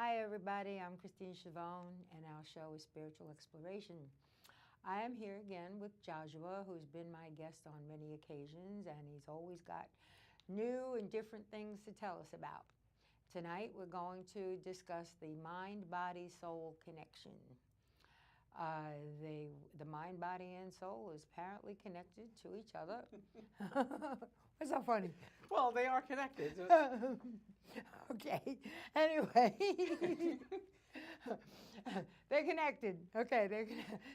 Hi everybody, I'm Christine Schiavone and our show is Spiritual Exploration. I am here again with Geozuwa, who's been my guest on many occasions, and he's always got new and different things to tell us about. Tonight we're going to discuss the mind-body-soul connection. The mind, body, and soul is apparently connected to each other. What's so funny? Well, they are connected. Okay. Anyway, they're connected. Okay,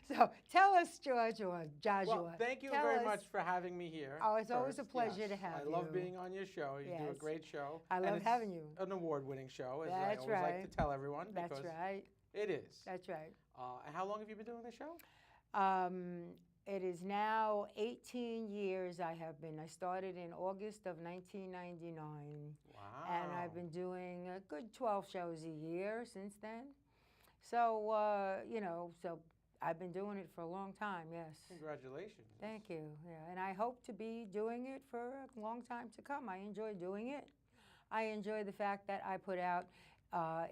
so tell us, Geozuwa. Well, thank you very much for having me here. Oh, it's always a pleasure to have you. I love being on your show. You do a great show. I love having you. An award-winning show, as That's I always like to tell everyone. That's right. It is. That's right. And how long have you been doing the show? It is now 18 years I started in August of 1999. Wow. And I've been doing a good 12 shows a year since then. So, so I've been doing it for a long time, yes. Congratulations. Thank you. Yeah, and I hope to be doing it for a long time to come. I enjoy doing it. I enjoy the fact that I put out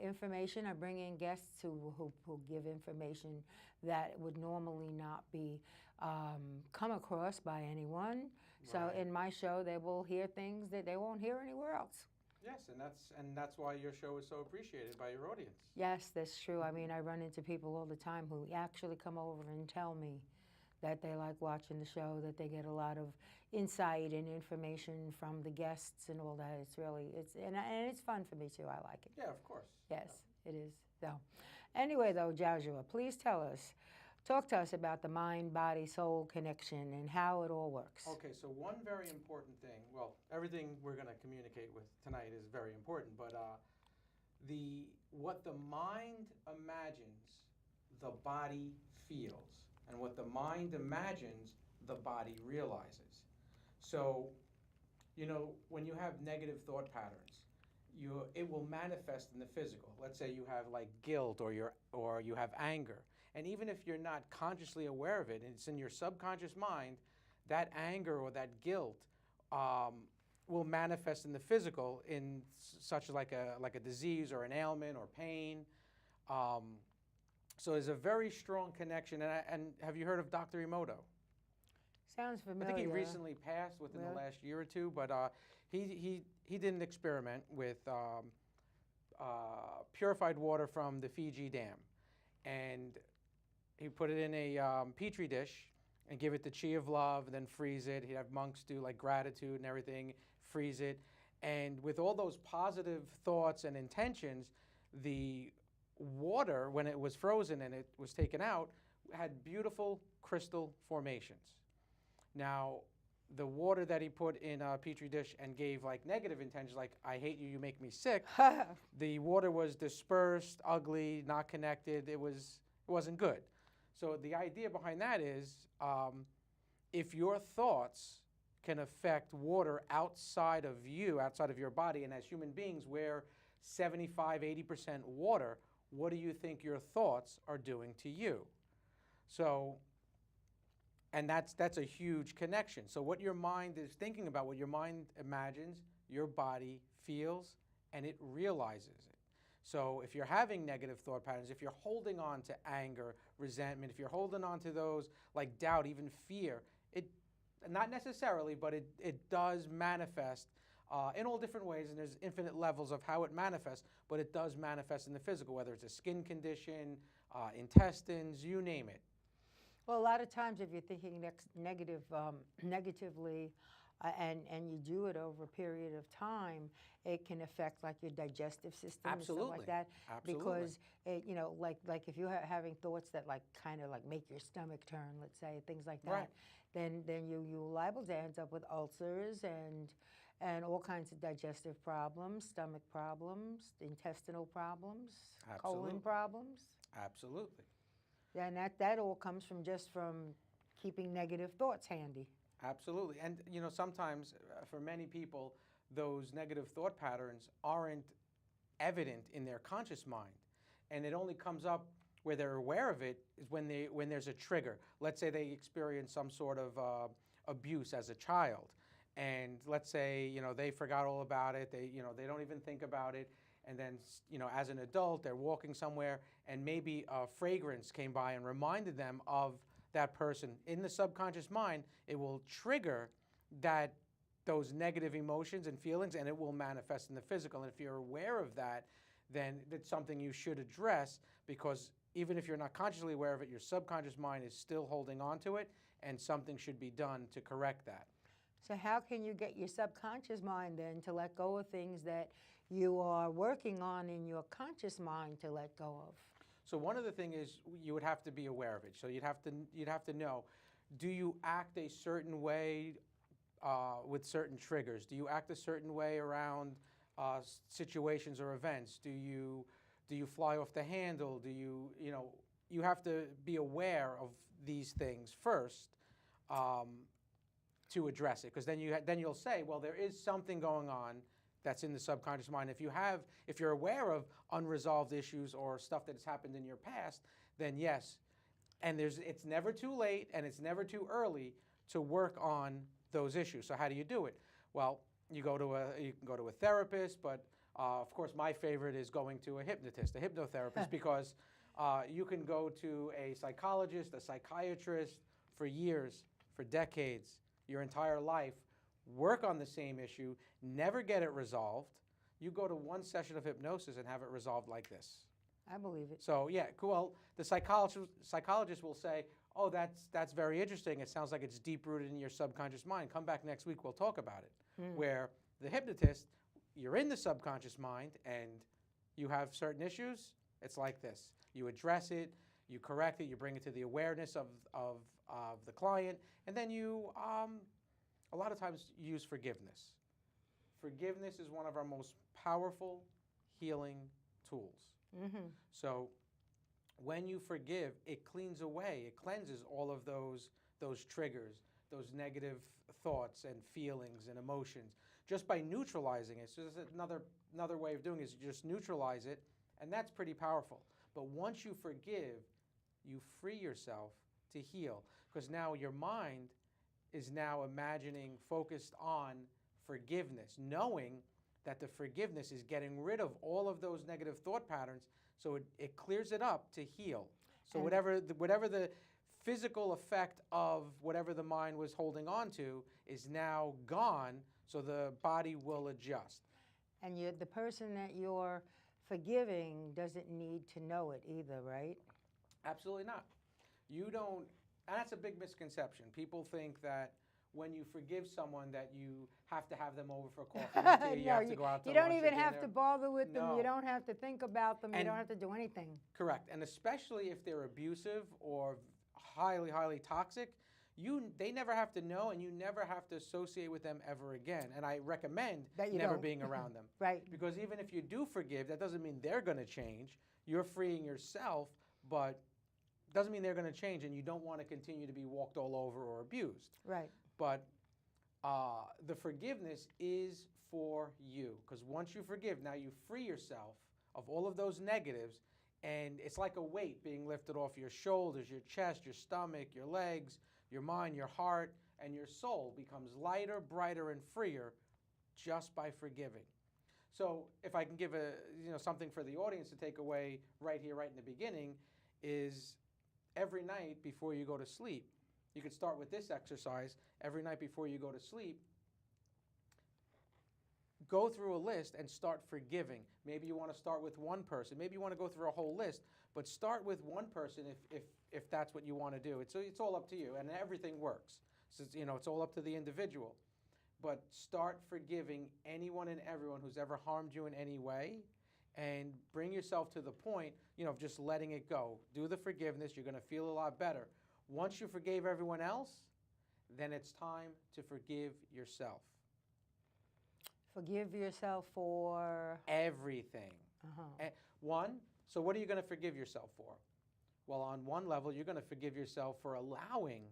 information. I bring in guests who give information that would normally not be come across by anyone. Right. So in my show, they will hear things that they won't hear anywhere else. Yes, and that's why your show is so appreciated by your audience. Yes, that's true. I mean, I run into people all the time who actually come over and tell me that they like watching the show, that they get a lot of insight and information from the guests and all that. It's really, and it's fun for me too. I like it. Yeah, of course. Yes, it is. So, anyway, though, Geozuwa, please talk to us about the mind-body-soul connection and how it all works. Okay, so one very important thing. Well, everything we're going to communicate with tonight is very important, but what the mind imagines, the body feels. And what the mind imagines, the body realizes. So, when you have negative thought patterns, it will manifest in the physical. Let's say you have like guilt or you have anger. And even if you're not consciously aware of it, and it's in your subconscious mind, that anger or that guilt will manifest in the physical in such like a disease or an ailment or pain. So there's a very strong connection. And have you heard of Dr. Emoto? Sounds familiar. I think he recently passed within the last year or two, but he did an experiment with purified water from the Fiji Dam. And he put it in a Petri dish and give it the chi of love and then freeze it. He'd have monks do like gratitude and everything, freeze it. And with all those positive thoughts and intentions, the water, when it was frozen and it was taken out, had beautiful crystal formations. Now, the water that he put in a Petri dish and gave like negative intentions, like, I hate you, you make me sick, the water was dispersed, ugly, not connected, it wasn't good. So the idea behind that is, if your thoughts can affect water outside of you, outside of your body, and as human beings, we're 75–80% water, what do you think your thoughts are doing to you? So, and that's a huge connection. So what your mind is thinking about, what your mind imagines, your body feels, and it realizes it. So if you're having negative thought patterns, if you're holding on to anger, resentment, if you're holding on to those like doubt, even fear, not necessarily, but it does manifest in all different ways, and there's infinite levels of how it manifests, but it does manifest in the physical, whether it's a skin condition, intestines, you name it. Well, a lot of times if you're thinking negatively and you do it over a period of time, it can affect like your digestive system and stuff like that. Absolutely. Because like if you're having thoughts that like kind of like make your stomach turn, let's say, things like that, right, then you're liable to end up with ulcers and all kinds of digestive problems, stomach problems, intestinal problems, colon problems. Absolutely. And that all comes from keeping negative thoughts handy. Absolutely. And sometimes for many people, those negative thought patterns aren't evident in their conscious mind. And it only comes up where they're aware of it is when there's a trigger. Let's say they experience some sort of abuse as a child. And let's say, they forgot all about it. They don't even think about it. and then, as an adult, they're walking somewhere, and maybe a fragrance came by and reminded them of that person. In the subconscious mind, it will trigger those negative emotions and feelings, and it will manifest in the physical. And if you're aware of that, then it's something you should address, because even if you're not consciously aware of it, your subconscious mind is still holding on to it, and something should be done to correct that. So how can you get your subconscious mind then to let go of things that you are working on in your conscious mind to let go of? So one of the things is you would have to be aware of it. So you'd have to know, do you act a certain way with certain triggers? Do you act a certain way around situations or events? Do you fly off the handle? You have to be aware of these things first to address it, because then you'll say, well, there is something going on that's in the subconscious mind. If you're aware of unresolved issues or stuff that has happened in your past, then yes. And it's never too late and it's never too early to work on those issues. So how do you do it? Well, you can go to a therapist, but of course my favorite is going to a hypnotist, a hypnotherapist, because you can go to a psychologist, a psychiatrist for years, for decades, your entire life, work on the same issue, never get it resolved. You go to one session of hypnosis and have it resolved like this. I believe it. So yeah, cool. The psychologist will say, oh, that's very interesting. It sounds like it's deep-rooted in your subconscious mind. Come back next week, we'll talk about it. Where the hypnotist, you're in the subconscious mind and you have certain issues, it's like this. You address it, you correct it, you bring it to the awareness of the client, and then you, a lot of times, use forgiveness. Forgiveness is one of our most powerful healing tools. Mm-hmm. So when you forgive, it cleans away, it cleanses all of those triggers, those negative thoughts and feelings and emotions, just by neutralizing it. So there's another way of doing it is you just neutralize it, and that's pretty powerful. But once you forgive, you free yourself to heal, because now your mind is now focused on forgiveness, knowing that the forgiveness is getting rid of all of those negative thought patterns, so it clears it up to heal. So whatever the physical effect of whatever the mind was holding on to is now gone, so the body will adjust. And the person that you're forgiving doesn't need to know it either, right? Absolutely not. You don't, and that's a big misconception. People think that when you forgive someone that you have to have them over for coffee or tea, you have to go out to lunch. You don't lunch or even have dinner. to bother with them. No. You don't have to think about them. You And- don't have to do anything. Correct. And especially if they're abusive or highly, highly toxic, they never have to know, and you never have to associate with them ever again. And I recommend That you never don't. being around them. Right. Because even if you do forgive, that doesn't mean they're going to change. You're freeing yourself, but doesn't mean they're going to change, and you don't want to continue to be walked all over or abused. Right. But the forgiveness is for you, because once you forgive, now you free yourself of all of those negatives, and it's like a weight being lifted off your shoulders, your chest, your stomach, your legs, your mind, your heart, and your soul becomes lighter, brighter, and freer just by forgiving. So if I can give something for the audience to take away right here, right in the beginning, is every night before you go to sleep, you could start with this exercise. Every night before you go to sleep, go through a list and start forgiving. Maybe you want to start with one person. Maybe you want to go through a whole list, but start with one person if that's what you want to do. It's all up to you, and everything works. So it's all up to the individual. But start forgiving anyone and everyone who's ever harmed you in any way, and bring yourself to the point, of just letting it go. Do the forgiveness. You're going to feel a lot better. Once you forgave everyone else, then it's time to forgive yourself. Forgive yourself for Everything. So what are you going to forgive yourself for? Well, on one level, you're going to forgive yourself for allowing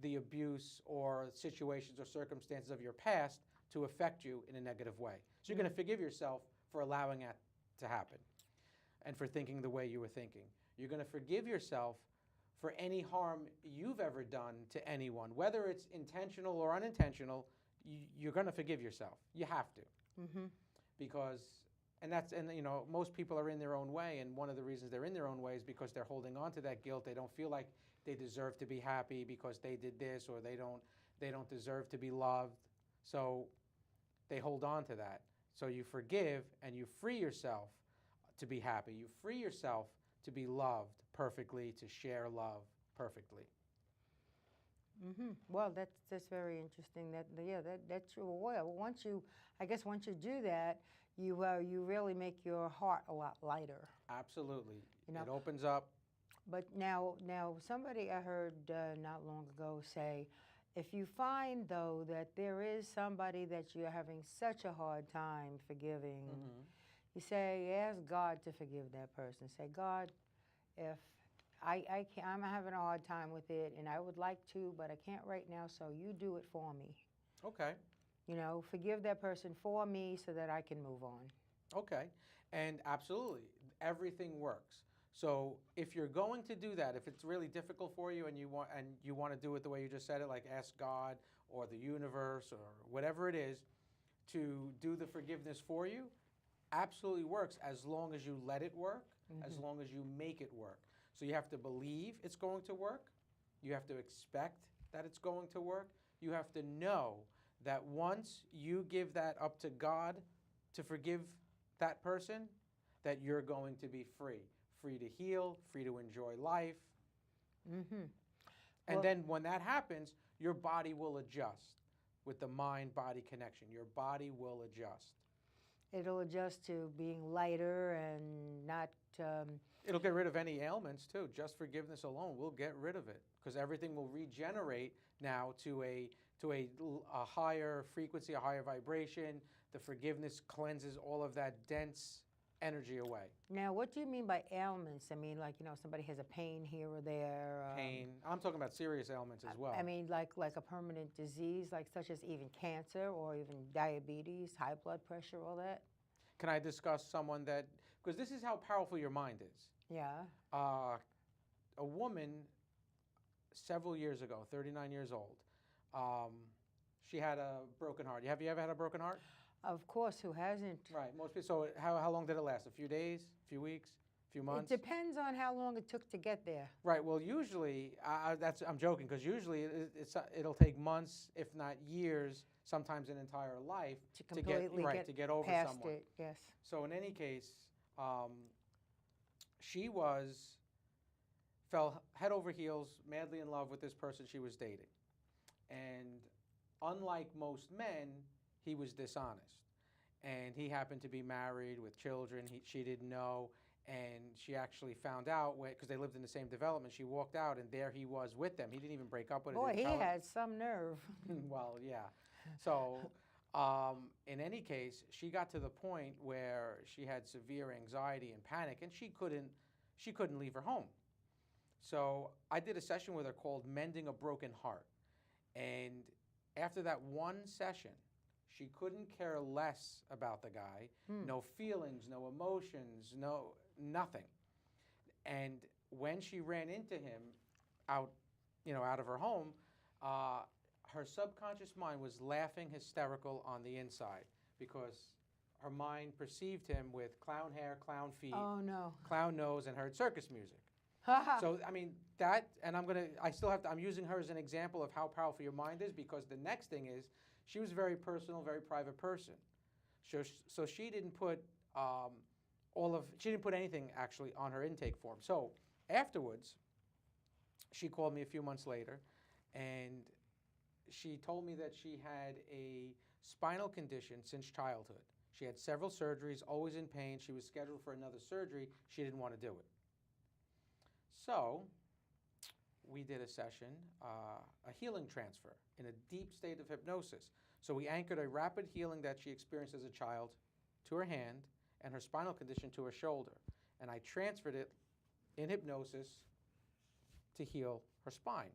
the abuse or situations or circumstances of your past to affect you in a negative way. So you're going to forgive yourself for allowing that to happen and for thinking the way you were thinking. You're going to forgive yourself for any harm you've ever done to anyone, whether it's intentional or unintentional. You're going to forgive yourself. You have to. Mm-hmm. Because And you know, most people are in their own way, and one of the reasons they're in their own way is because they're holding on to that guilt. They don't feel like they deserve to be happy because they did this, or they don't deserve to be loved. So they hold on to that. So you forgive and you free yourself to be happy. You free yourself to be loved perfectly, to share love perfectly. Well, that's very interesting. That's true. Well, I guess once you do that, you really make your heart a lot lighter. Absolutely. You know, It opens up. but now somebody I heard not long ago say, if you find though that there is somebody that you're having such a hard time forgiving, you say, ask God to forgive that person. Say, God, if I'm having a hard time with it, and I would like to, but I can't right now, so you do it for me. Okay. You know, forgive that person for me so that I can move on. Okay. And absolutely, everything works. So if you're going to do that, if it's really difficult for you and you want to do it the way you just said it, like ask God or the universe or whatever it is to do the forgiveness for you, absolutely works as long as you let it work, as long as you make it work. So you have to believe it's going to work. You have to expect that it's going to work. You have to know that once you give that up to God to forgive that person, that you're going to be free. Free to heal, free to enjoy life. And then when that happens, your body will adjust with the mind-body connection. Your body will adjust. It'll adjust to being lighter and not... It'll get rid of any ailments, too. Just forgiveness alone will get rid of it because everything will regenerate now to a higher frequency, a higher vibration. The forgiveness cleanses all of that dense energy away. Now, what do you mean by ailments? I mean, like, you know, somebody has a pain here or there. Pain. I'm talking about serious ailments as well. I mean, like a permanent disease, like such as even cancer or even diabetes, high blood pressure, all that? Can I discuss someone that, because this is how powerful your mind is. Yeah. A woman several years ago, 39 years old, she had a broken heart. Have you ever had a broken heart? Of course, who hasn't? Right, most people. So how long did it last? A few days, a few weeks, a few months? It depends on how long it took to get there. Right, well, usually, I'm joking, because usually it'll take months, if not years, sometimes an entire life to completely to get over past someone. it, yes. So in any case, she fell head over heels, madly in love with this person she was dating. And unlike most men, he was dishonest. And he happened to be married with children. She didn't know. And she actually found out, because they lived in the same development, she walked out and there he was with them. He didn't even break up with her. Boy, he had some nerve. Well, yeah. So in any case, she got to the point where she had severe anxiety and panic, and she couldn't leave her home. So I did a session with her called Mending a Broken Heart. And after that one session, she couldn't care less about the guy. No feelings, no emotions, nothing. And when she ran into him out of her home, her subconscious mind was laughing hysterical on the inside because her mind perceived him with clown hair, clown feet, clown nose, and heard circus music. So, I mean, I'm using her as an example of how powerful your mind is, because the next thing is, she was a very personal, very private person. So she didn't put she didn't put anything actually on her intake form. So afterwards, she called me a few months later, and she told me that she had a spinal condition since childhood. She had several surgeries, always in pain. She was scheduled for another surgery. She didn't want to do it. So we did a session, a healing transfer in a deep state of hypnosis. So we anchored a rapid healing that she experienced as a child to her hand and her spinal condition to her shoulder. And I transferred it in hypnosis to heal her spine.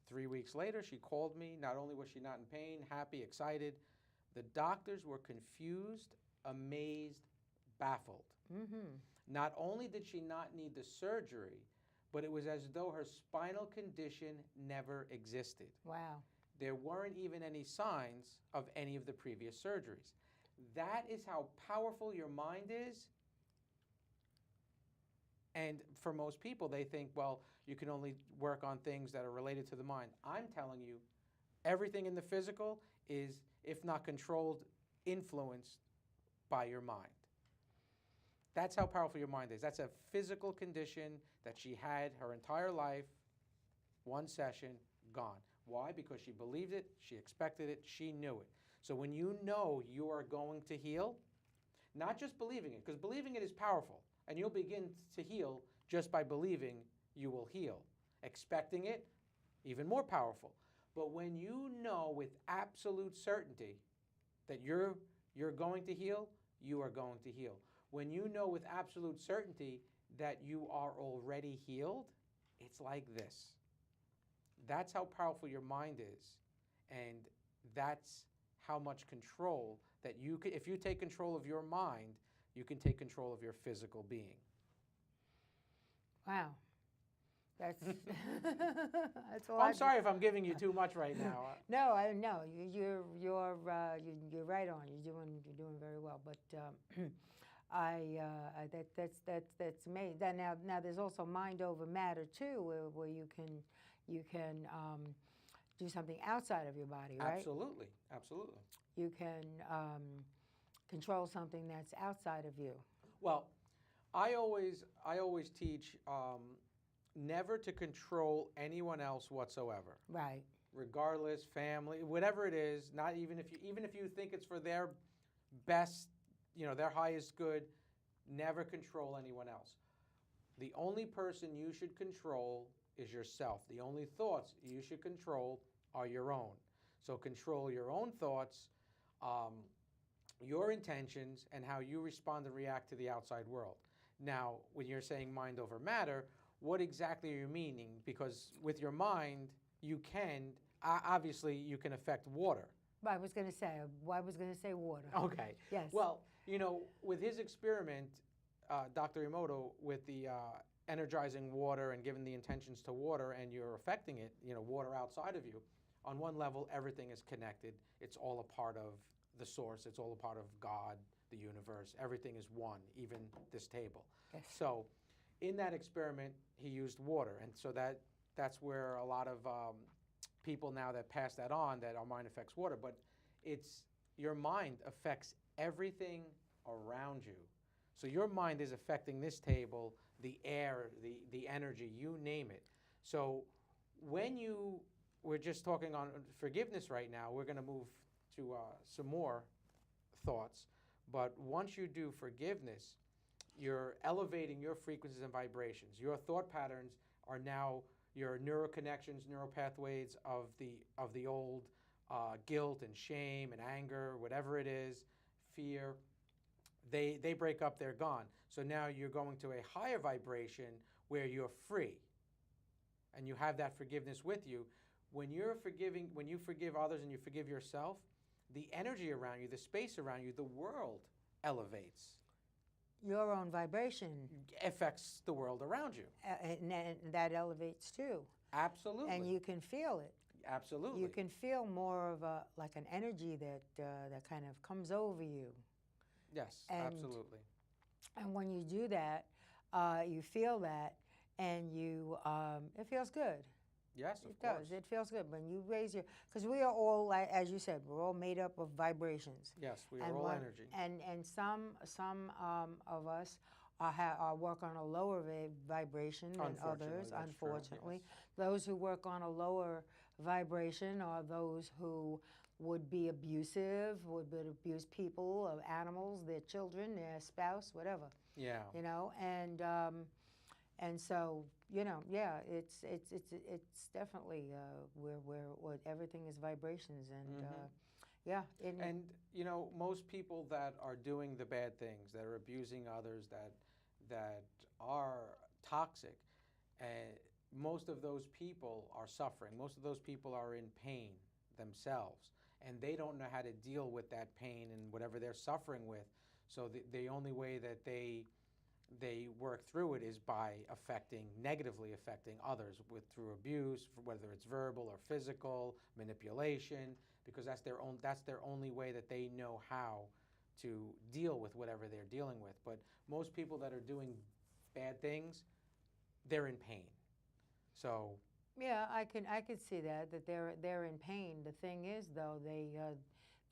3 weeks later, she called me. Not only was she not in pain, happy, excited, the doctors were confused, amazed, baffled. Not only did she not need the surgery, but it was as though her spinal condition never existed. Wow. There weren't even any signs of any of the previous surgeries. That is how powerful your mind is. And for most people, they think, well, you can only work on things that are related to the mind. I'm telling you, everything in the physical is, if not controlled, influenced by your mind. That's how powerful your mind is. That's a physical condition that she had her entire life, one session, gone. Why? Because she believed it, she expected it, she knew it. So when you know you are going to heal, not just believing it, because believing it is powerful, and you'll begin to heal just by believing you will heal. Expecting it, even more powerful. But when you know with absolute certainty that you're going to heal, you are going to heal. When you know with absolute certainty that you are already healed, it's like this. That's how powerful your mind is. And that's how much control that you can, if you take control of your mind, you can take control of your physical being. Wow. That's that's a lot. I'm sorry if I'm giving you too much right now. No, I know you're right on. You're doing very well. But that's amazing. Now there's also mind over matter too, where you can do something outside of your body, right? Absolutely, absolutely. You can control something that's outside of you. Well, I always teach never to control anyone else whatsoever. Right. Regardless, family, whatever it is, not even if you think it's for their best, their highest good, never control anyone else. The only person you should control is yourself. The only thoughts you should control are your own. So control your own thoughts, your intentions, and how you respond and react to the outside world. Now, when you're saying mind over matter, what exactly are you meaning? Because with your mind, you can, obviously, you can affect water. I was going to say water. Okay. Yes. Well, with his experiment, Dr. Emoto, with the energizing water and giving the intentions to water, and you're affecting it, water outside of you, on one level, everything is connected. It's all a part of the source. It's all a part of God, the universe. Everything is one, even this table. Yes. So in that experiment, he used water. And so that's where a lot of people now that pass that on, that our mind affects water. But your mind affects everything around you. So your mind is affecting this table, the air, the energy, you name it. So we're just talking on forgiveness right now. We're going to move to some more thoughts. But once you do forgiveness, you're elevating your frequencies and vibrations. Your thought patterns are now your neuroconnections, neural pathways of the old guilt and shame and anger, whatever it is, fear. They break up, they're gone. So now you're going to a higher vibration where you're free, and you have that forgiveness with you. When you forgive others and you forgive yourself, the energy around you, the space around you, the world elevates. Your own vibration affects the world around you. And that elevates too. Absolutely. And you can feel it. Absolutely. You can feel more of like an energy that kind of comes over you. Yes, absolutely. And when you do that, you feel that, and it feels good. Yes, of it course. does. It feels good when you raise because we are all, like, as you said, we're all made up of vibrations. Yes, we are all energy. And some of us work on a lower vibration than others. Unfortunately, yes. Those who work on a lower vibration are those who would be abusive, would abuse people, animals, their children, their spouse, whatever. Yeah. And so, it's definitely where everything is vibrations, and And most people that are doing the bad things, that are abusing others, that are toxic, most of those people are suffering. Most of those people are in pain themselves, and they don't know how to deal with that pain and whatever they're suffering with. So the only way that they work through it is by negatively affecting others through abuse, whether it's verbal or physical, manipulation, because that's their only way that they know how to deal with whatever they're dealing with. But most people that are doing bad things, they're in pain. So Yeah, I can see that they're in pain. The thing is, though,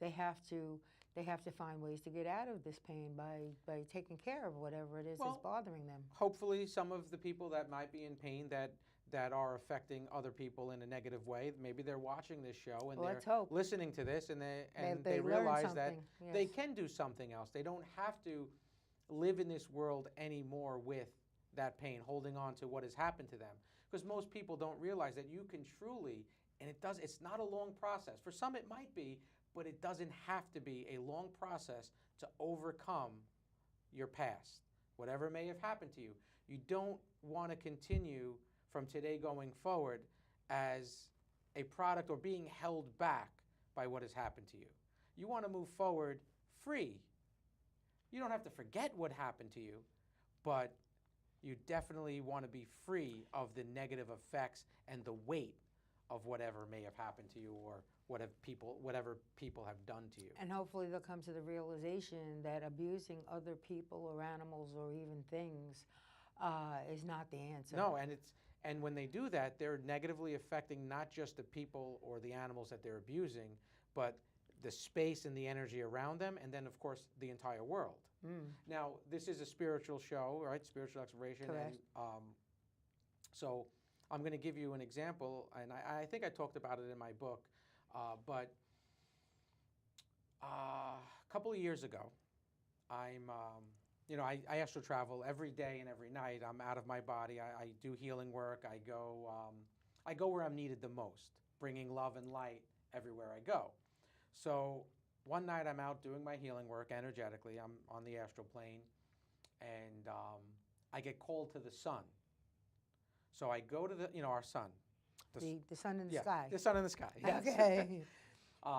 they have to find ways to get out of this pain by taking care of whatever it is that's bothering them. hopefully some of the people that might be in pain that are affecting other people in a negative way, maybe they're watching this show and Let's they're hope. listening to this and they learn realize that something, they yes. can do something else. They don't have to live in this world anymore with that pain, holding on to what has happened to them. Because most people don't realize that you can truly, and it's not a long process. For some it might be, but it doesn't have to be a long process to overcome your past, whatever may have happened to you. You don't want to continue from today going forward as a product or being held back by what has happened to you. You want to move forward free. You don't have to forget what happened to you, but you definitely want to be free of the negative effects and the weight of whatever may have happened to you or whatever people have done to you. And hopefully they'll come to the realization that abusing other people or animals or even things is not the answer. No, and when they do that, they're negatively affecting not just the people or the animals that they're abusing, but the space and the energy around them, and then, of course, the entire world. Now, this is a spiritual show, right? Spiritual exploration. Correct. And so I'm going to give you an example, and I think I talked about it in my book, but a couple of years ago, I astral travel every day and every night. I'm out of my body. I do healing work. I go where I'm needed the most, bringing love and light everywhere I go. So one night I'm out doing my healing work energetically. I'm on the astral plane, and I get called to the sun. So I go to our sun. The sun in the sky. The sun in the sky, yes. Okay.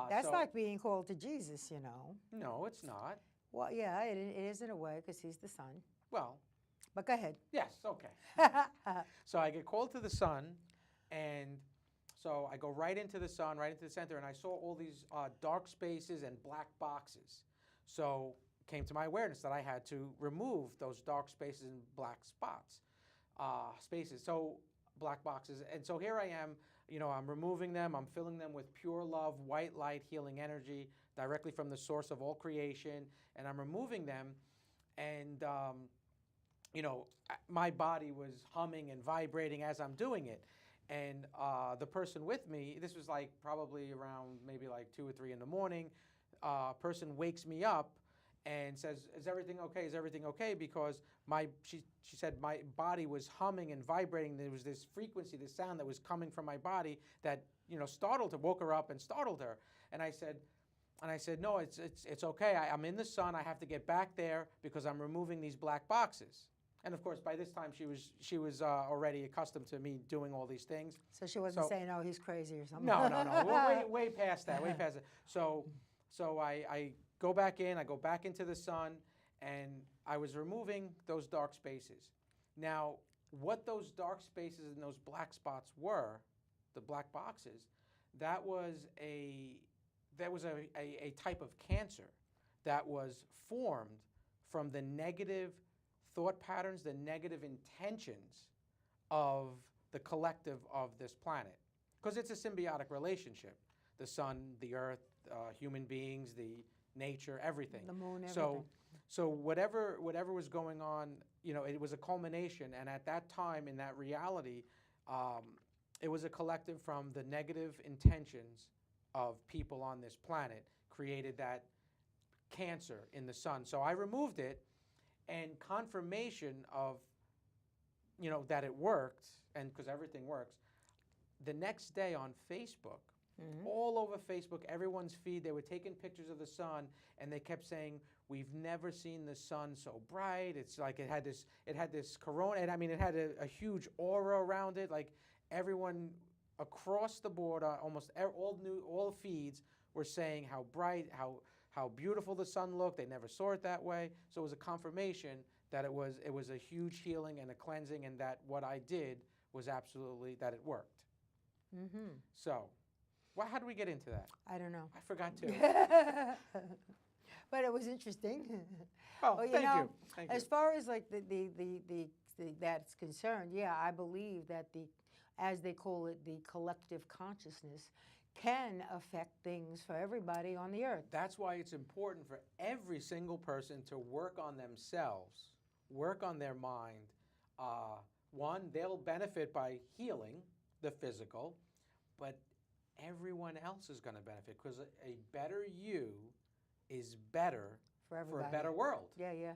That's so, like being called to Jesus, you know. No, it's not. Well, yeah, it is in a way because he's the sun. Well. But go ahead. Yes, okay. So I get called to the sun, and so I go right into the sun, right into the center, and I saw all these dark spaces and black boxes. So it came to my awareness that I had to remove those dark spaces and black spaces. So black boxes. And so here I am, I'm removing them. I'm filling them with pure love, white light, healing energy directly from the source of all creation. And I'm removing them. And, my body was humming and vibrating as I'm doing it. And the person with me, this was like probably around maybe like 2 or 3 in the morning, person wakes me up and says, is everything okay? Is everything okay? Because she said my body was humming and vibrating. There was this frequency, this sound that was coming from my body that, startled her, woke her up and startled her. And I said, no, it's okay. I'm in the sun. I have to get back there because I'm removing these black boxes. And of course, by this time, she was already accustomed to me doing all these things. So she wasn't saying, "Oh, he's crazy" or something. No. We're way past that. Way past it. So I go back in. I go back into the sun, and I was removing those dark spaces. Now, what those dark spaces and those black spots were, the black boxes, that was a type of cancer that was formed from the negative thought patterns, the negative intentions of the collective of this planet. Because it's a symbiotic relationship. The sun, the earth, human beings, the nature, everything. The moon, everything. So whatever was going on, it was a culmination. And at that time, in that reality, it was a collective from the negative intentions of people on this planet created that cancer in the sun. So I removed it. And confirmation of, that it worked, and because everything works, the next day on Facebook, all over Facebook, everyone's feed, they were taking pictures of the sun, and they kept saying, we've never seen the sun so bright. It's like it had this corona, and it had a huge aura around it. Like everyone across the board, almost all feeds were saying how bright, how beautiful the sun looked. They never saw it that way. So it was a confirmation that it was a huge healing and a cleansing, and that what I did was absolutely, that it worked. So, how do we get into that? I don't know. I forgot to. But it was interesting. Well, Well, you thank know, you. Thank you. as far as like that's concerned, yeah, I believe that as they call it, the collective consciousness can affect things for everybody on the earth. That's why it's important for every single person to work on themselves, work on their mind. One, they'll benefit by healing the physical, but everyone else is going to benefit because a better you is better For for a everybody. better world. Yeah, yeah.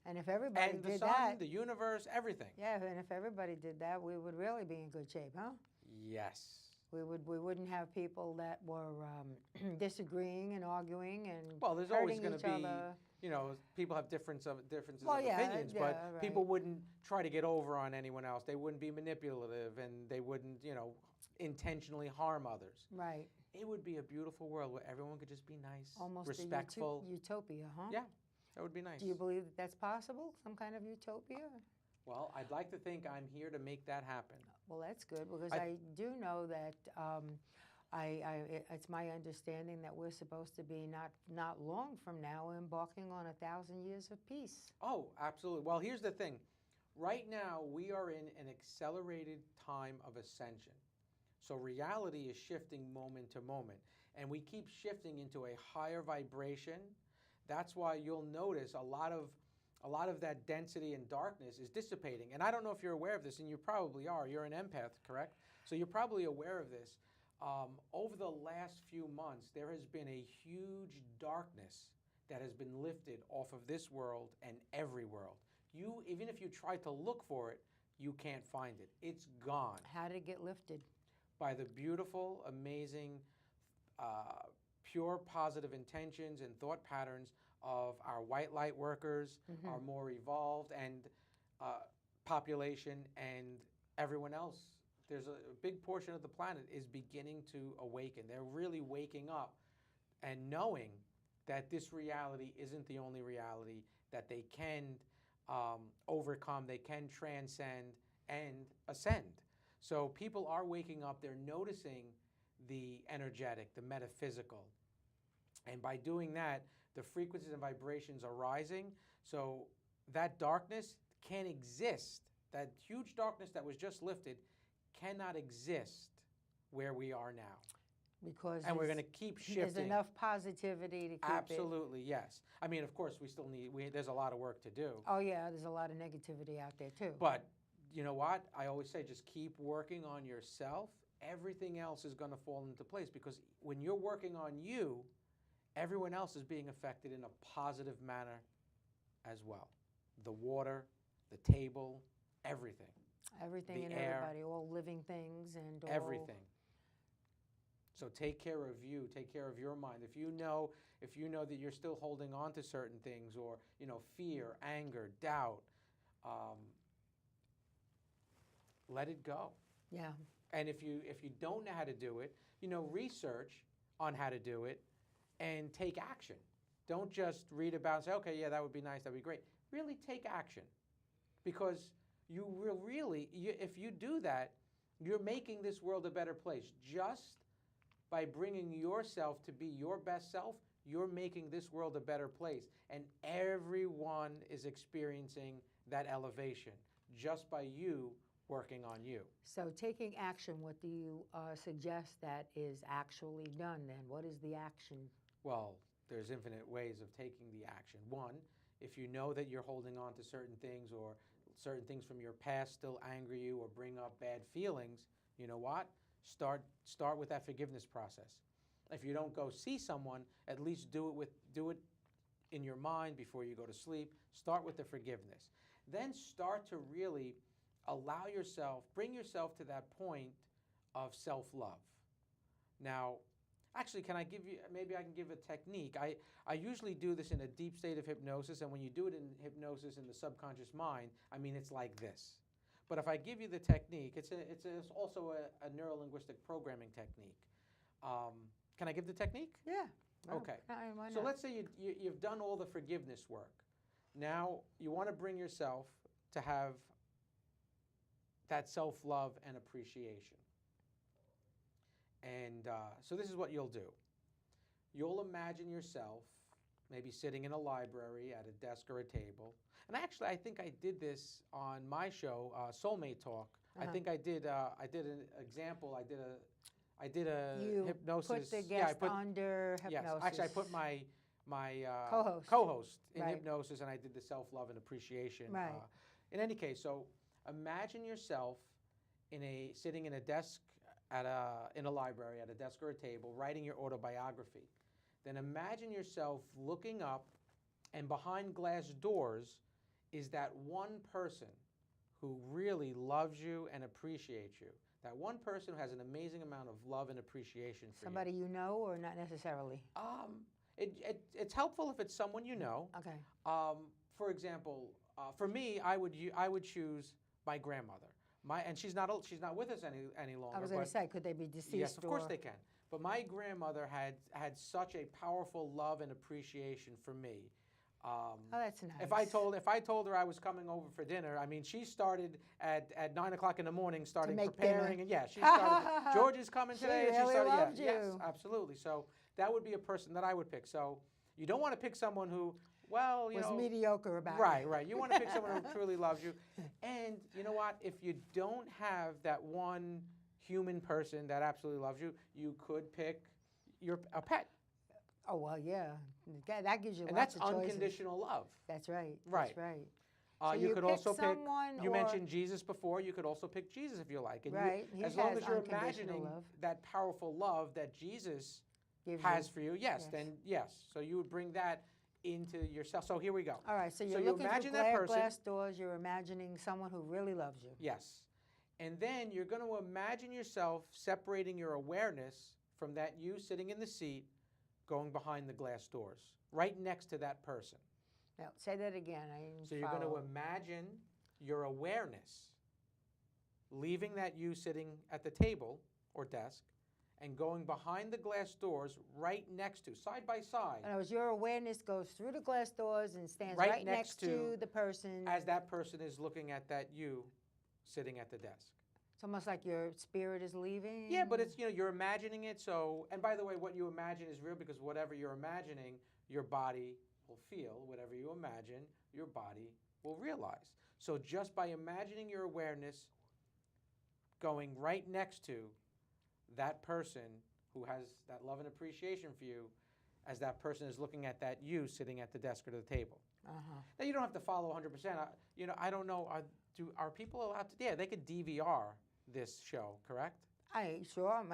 And if everybody And the did sun, that, the universe, everything. yeah, and if everybody did that, we would really be in good shape, huh? Yes. We wouldn't have people that were disagreeing and arguing and Well, there's always hurting going each to be, other. you know, people have differences Well, of yeah, opinions, yeah, but right. people wouldn't try to get over on anyone else. They wouldn't be manipulative, and they wouldn't, intentionally harm others. Right. It would be a beautiful world where everyone could just be nice, Almost respectful. a utopia, huh? Yeah, that would be nice. Do you believe that that's possible? Some kind of utopia? Well, I'd like to think I'm here to make that happen. Well, that's good because I- I do know that it's my understanding that we're supposed to be not long from now embarking on 1,000 years of peace. Oh, absolutely. Well, here's the thing. Right now, we are in an accelerated time of ascension. So reality is shifting moment to moment, and we keep shifting into a higher vibration. That's why you'll notice a lot of that density and darkness is dissipating. And I don't know if you're aware of this, and you probably are. You're an empath, correct? So you're probably aware of this. Over the last few months, there has been a huge darkness that has been lifted off of this world and every world. Even if you try to look for it, you can't find it. It's gone. How did it get lifted? By the beautiful, amazing, pure positive intentions and thought patterns of our white light workers, our more evolved and population, and everyone else. There's a big portion of the planet is beginning to awaken. They're really waking up and knowing that this reality isn't the only reality, that they can overcome, they can transcend and ascend. So people are waking up, they're noticing the energetic, the metaphysical. And by doing that, the frequencies and vibrations are rising. So that darkness can exist. That huge darkness that was just lifted cannot exist where we are now. Because And we're going to keep shifting. There's enough positivity to keep it. Absolutely, yes. I mean, of course, we still there's a lot of work to do. Oh, yeah, there's a lot of negativity out there, too. But you know what? I always say just keep working on yourself. Everything else is going to fall into place because when you're working on you, everyone else is being affected in a positive manner as well. The water, the table, everything. Everything the and air, everybody, all living things and all... Everything. So take care of you. Take care of your mind. If you know that you're still holding on to certain things, or fear, anger, doubt, let it go. Yeah. And if you don't know how to do it, research on how to do it, and take action. Don't just read about and say, okay, yeah, that would be nice, that would be great. Really take action, because you will if you do that, you're making this world a better place. Just by bringing yourself to be your best self, you're making this world a better place. And everyone is experiencing that elevation just by you working on you. So taking action, what do you suggest that is actually done then? What is the action? Well, there's infinite ways of taking the action. One, if you know that you're holding on to certain things, or certain things from your past still anger you or bring up bad feelings, you know what? Start with that forgiveness process. If you don't go see someone, at least do it in your mind before you go to sleep. Start with the forgiveness. Then start to really bring yourself to that point of self-love. Now, actually, maybe I can give a technique. I usually do this in a deep state of hypnosis, and when you do it in hypnosis in the subconscious mind, it's like this. But if I give you the technique, it's also a neuro-linguistic programming technique. Can I give the technique? Yeah. Well, Okay. why So not? let's say you've done all the forgiveness work. Now you want to bring yourself to have that self-love and appreciation. And so this is what you'll do. You'll imagine yourself maybe sitting in a library at a desk or a table. And actually, I think I did this on my show, Soulmate Talk. I think I did an example. I did a You hypnosis. put the guest under Yes, hypnosis. actually, I put my Co-host. in Right. hypnosis, and I did the self-love and appreciation. Right. In any case, so imagine yourself sitting in a desk in a library at a desk or a table, writing your autobiography. Then imagine yourself looking up, and behind glass doors is that one person who really loves you and appreciates you. That one person who has an amazing amount of love and appreciation for Somebody you know, or not necessarily? you. It's helpful if it's someone you know. Okay. For example, for me, I would choose my grandmother. And she's not with us any longer. I was going to say, could they be deceased? Yes, of course they can. But my grandmother had such a powerful love and appreciation for me. Oh, that's nice. If I told her I was coming over for dinner, I mean, she started at 9 o'clock in the morning, starting make preparing, dinner. and yeah, she started. George is coming She today. really started, loved yes, you. absolutely. So that would be a person that I would pick. So you don't want to pick someone who, well, you was know, mediocre about right, it. right. You want to pick someone who truly loves you. And you know what? If you don't have that one human person that absolutely loves you, you could pick a pet. Oh, well, yeah. That gives you And lots that's of choices. unconditional love. That's right. Right. That's right. So you could pick also pick. someone You or- mentioned Jesus before. You could also pick Jesus if you like. And Right. He as long has as you're unconditional imagining love. that powerful love that Jesus Gives has you- for you, yes, then yes. So you would bring that into yourself. So here we go. All right, so you're you looking imagine through that person. glass doors. You're imagining someone who really loves you. Yes. And then you're going to imagine yourself separating your awareness from that you sitting in the seat, going behind the glass doors, right next to that person. Now, say that again. I didn't So you're going to follow. imagine your awareness leaving that you sitting at the table or desk and going behind the glass doors right next to, side by side, In other words, your awareness goes through the glass doors and stands Right right, next next to the person. as that person is looking at that you sitting at the desk. It's almost like your spirit is leaving. Yeah, but it's, you're imagining it. So, and by the way, what you imagine is real because whatever you're imagining, your body will feel. Whatever you imagine, your body will realize. So just by imagining your awareness going right next to that person who has that love and appreciation for you, as that person is looking at that you sitting at the desk or the table. Uh-huh. Now, you don't have to follow 100%. I don't know. Are people allowed to? Yeah, they could DVR this show, correct? I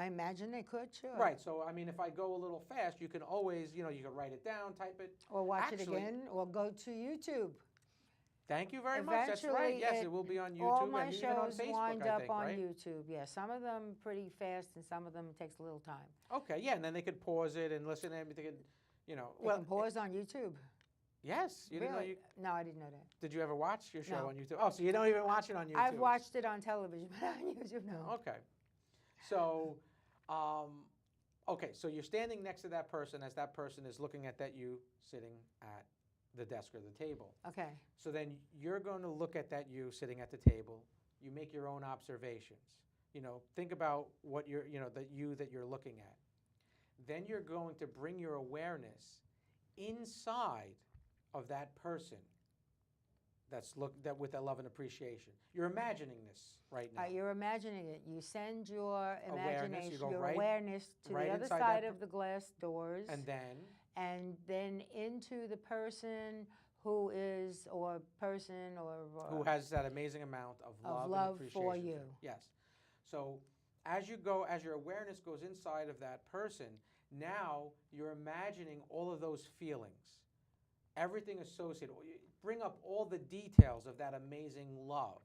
imagine they could, sure. Right. So, I mean, if I go a little fast, you can always, you can write it down, type it. Or watch it Actually- again, or go to YouTube. Thank you very much. That's right. Eventually, Yes, it will be on YouTube All my and even on shows Facebook, wind I up think, on right? YouTube. Yeah, some of them pretty fast, and some of them takes a little time. Okay, yeah, and then they could pause it and listen and they could, They can pause on YouTube. Yes, you didn't know Really? you. No, I didn't know that. Did you ever watch your show No. on YouTube? Oh, so you don't even watch it on YouTube? I've watched it on television, but on YouTube, no. Okay. So, so you're standing next to that person as that person is looking at that you sitting at the desk or the table. Okay. So then you're going to look at that you sitting at the table. You make your own observations. Think about what you're, that you're looking at. Then you're going to bring your awareness inside of that person that with that love and appreciation. You're imagining this right now. You're imagining it. You send your Awareness, imagination, you go your right- awareness to right the other inside side that of the glass doors, And then into the person who is, or person, or who has that amazing amount of love, love and appreciation for you. Yes. So as your awareness goes inside of that person, now you're imagining all of those feelings, everything associated. Bring up all the details of that amazing love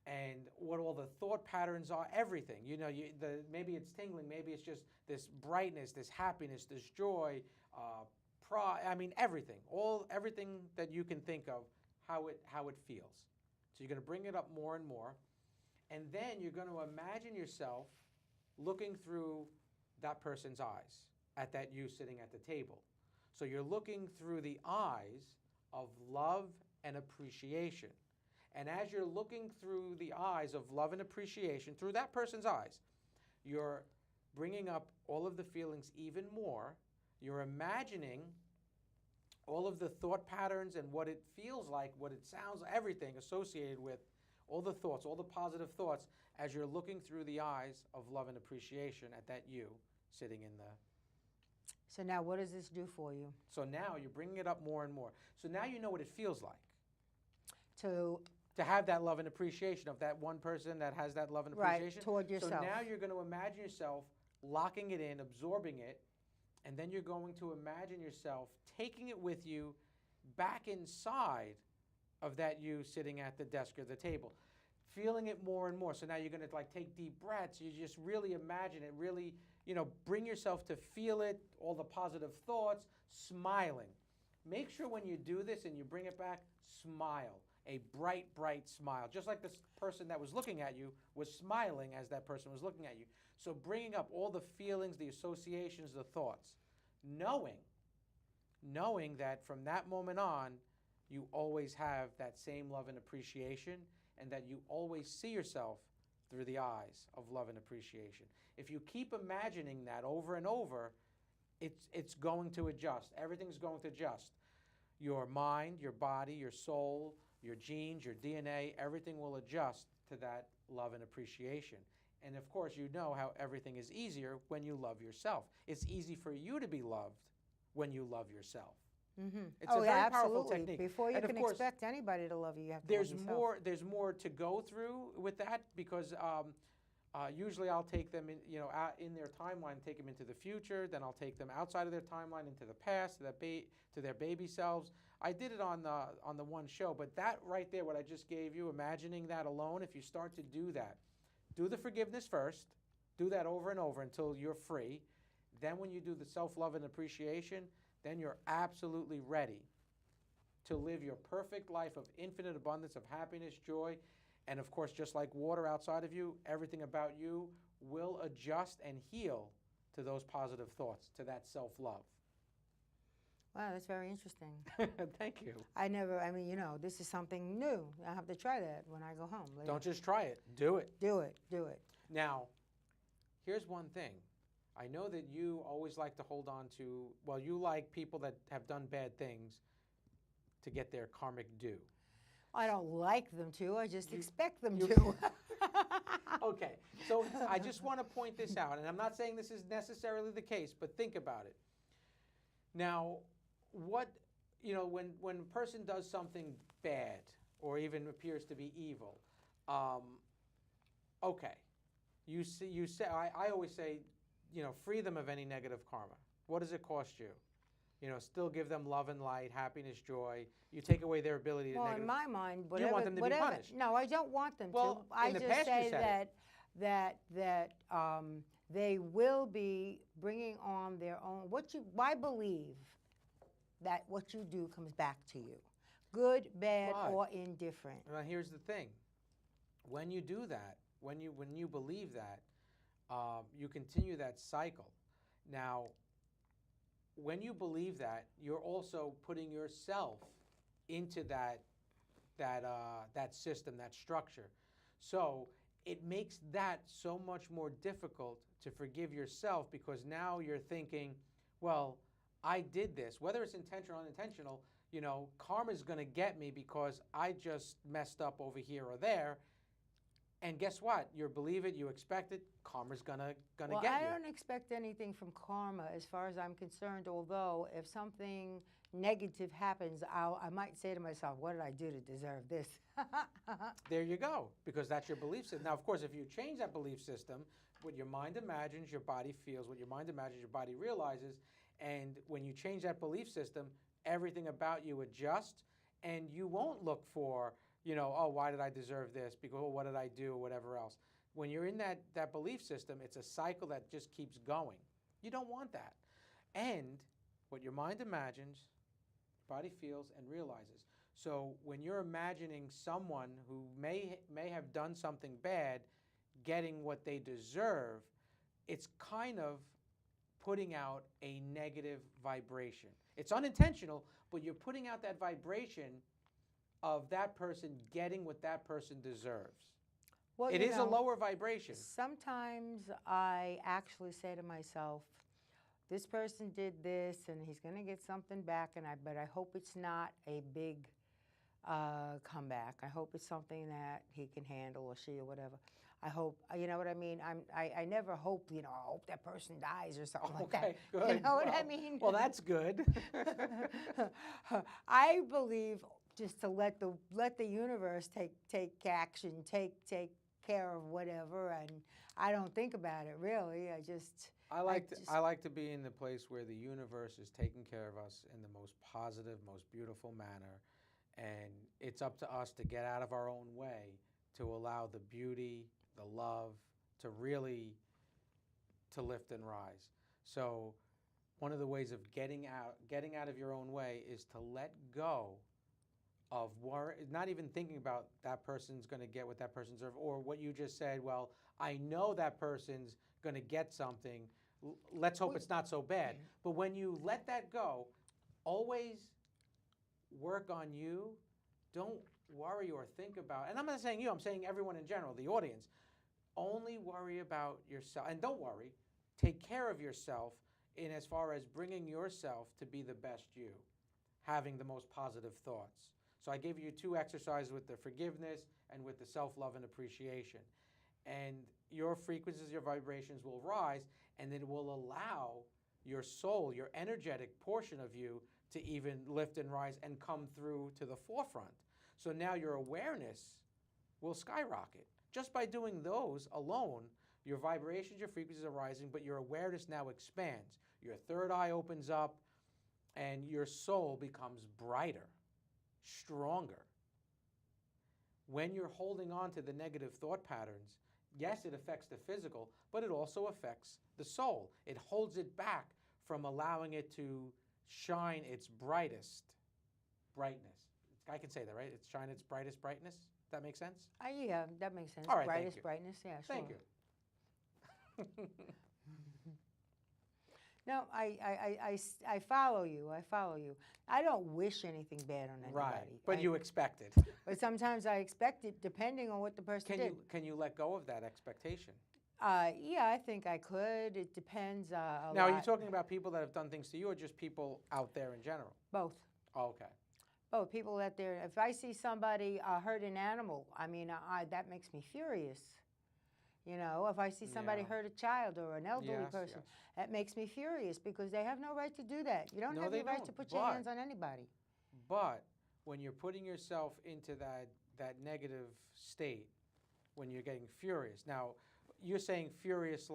and what all the thought patterns are, everything. Maybe it's tingling, maybe it's just this brightness, this happiness, this joy, pride. I mean, everything that you can think of, how it feels. So you're going to bring it up more and more, and then you're going to imagine yourself looking through that person's eyes at that you sitting at the table. So you're looking through the eyes of love and appreciation. And as you're looking through the eyes of love and appreciation, through that person's eyes, you're bringing up all of the feelings even more. You're imagining all of the thought patterns and what it feels like, what it sounds, everything associated with all the thoughts, all the positive thoughts as you're looking through the eyes of love and appreciation at that you sitting in the. So now what does this do for you? So now you're bringing it up more and more. So now you know what it feels like To have that love and appreciation of that one person that has that love and appreciation. Right, toward yourself. So now you're going to imagine yourself locking it in, absorbing it, and then you're going to imagine yourself taking it with you back inside of that you sitting at the desk or the table, feeling it more and more. So now you're going to like take deep breaths. You just really imagine it, really, bring yourself to feel it, all the positive thoughts, smiling. Make sure when you do this and you bring it back, smile, a bright, bright smile. Just like this person that was looking at you was smiling as that person was looking at you. So bringing up all the feelings, the associations, the thoughts, knowing that from that moment on, you always have that same love and appreciation, and that you always see yourself through the eyes of love and appreciation. If you keep imagining that over and over, it's going to adjust. Everything's going to adjust. Your mind, your body, your soul, your genes, your DNA, everything will adjust to that love and appreciation. And of course, you know how everything is easier when you love yourself. It's easy for you to be loved when you love yourself. Mm-hmm. It's a very powerful absolutely. technique. Before you And of can course, expect anybody to love you, you have to love yourself. There's more to go through with that because usually I'll take them in their timeline, take them into the future. Then I'll take them outside of their timeline into the past, to their baby selves. I did it on the one show, but that right there, what I just gave you, imagining that alone, if you start to do that, do the forgiveness first, do that over and over until you're free. Then when you do the self-love and appreciation, then you're absolutely ready to live your perfect life of infinite abundance of happiness, joy, and of course, just like water outside of you, everything about you will adjust and heal to those positive thoughts, to that self-love. Wow, that's very interesting. Thank you. This is something new. I have to try that when I go home later. Don't just try it. Do it. Do it. Now, here's one thing. I know that you always like to hold on to, you like people that have done bad things to get their karmic due. I don't like them to. I just expect them to. Okay. So I just want to point this out, and I'm not saying this is necessarily the case, but think about it. Now, when a person does something bad or even appears to be evil, okay. You say, I always say, free them of any negative karma. What does it cost you? Still give them love and light, happiness, joy. You take away their ability to in my mind, you want them to be punished. No, I don't want them to. I in the just past say you said that they will be bringing on their own. Why believe that what you do comes back to you, good, bad, or indifferent? Well, here's the thing: when you do that, when you believe that, you continue that cycle. Now, when you believe that, you're also putting yourself into that system, that structure. So it makes that so much more difficult to forgive yourself because now you're thinking, well, I did this, whether it's intentional or unintentional. Karma's going to get me because I just messed up over here or there. And guess what? You believe it, you expect it, karma's gonna get you. I don't expect anything from karma as far as I'm concerned, although if something negative happens, I might say to myself, what did I do to deserve this? There you go, because that's your belief system. Now, of course, if you change that belief system, what your mind imagines, your body feels, what your mind imagines, your body realizes, and when you change that belief system, everything about you adjusts, and you won't look for why did I deserve this? Because, what did I do? Or whatever else. When you're in that belief system, it's a cycle that just keeps going. You don't want that. And what your mind imagines, your body feels and realizes. So when you're imagining someone who may have done something bad, getting what they deserve, it's kind of putting out a negative vibration. It's unintentional, but you're putting out that vibration of that person getting what that person deserves. Well, it is a lower vibration. Sometimes I actually say to myself, this person did this, and he's going to get something back, but I hope it's not a big comeback. I hope it's something that he can handle, or she, or whatever. I hope, you know what I mean? I never hope, I hope that person dies or something like that. Good. You know what I mean? Well, that's good. I believe just to let the universe take action, take care of whatever, and I don't think about it really. I like to be in the place where the universe is taking care of us in the most positive, most beautiful manner, and it's up to us to get out of our own way to allow the beauty, the love, to really to lift and rise. So one of the ways of getting out of your own way is to let go of worry, not even thinking about that person's going to get what that person deserves, or what you just said, well, I know that person's going to get something. Let's hope it's not so bad. But when you let that go, always work on you. Don't worry or think about, and I'm not saying you, I'm saying everyone in general, the audience. Only worry about yourself, and don't worry. Take care of yourself in as far as bringing yourself to be the best you, having the most positive thoughts. So I gave you 2 exercises with the forgiveness and with the self-love and appreciation. And your frequencies, your vibrations will rise, and it will allow your soul, your energetic portion of you, to even lift and rise and come through to the forefront. So now your awareness will skyrocket. Just by doing those alone, your vibrations, your frequencies are rising, but your awareness now expands. Your third eye opens up, and your soul becomes brighter, stronger. When you're holding on to the negative thought patterns, yes, it affects the physical, but it also affects the soul. It holds it back from allowing it to shine its brightest brightness. I can say that, right? It's shine its brightest brightness. Does that make sense? Yeah, that makes sense. All right, Brightest thank you. brightness, yeah, sure. Thank you. No, I follow you. I follow you. I don't wish anything bad on anybody. Right, but you expect it. But sometimes I expect it, depending on what the person did. Can you let go of that expectation? Yeah, I think I could. It depends a Now, lot. are you talking about people that have done things to you, or just people out there in general? Both. Oh, okay. Both. People out there. If I see somebody hurt an animal, I mean, that makes me furious. You know, if I see somebody hurt a child or an elderly person, that makes me furious, because they have no right to do that. You don't have the right to put your hands on anybody. But when you're putting yourself into that negative state, when you're getting furious, now you're saying furious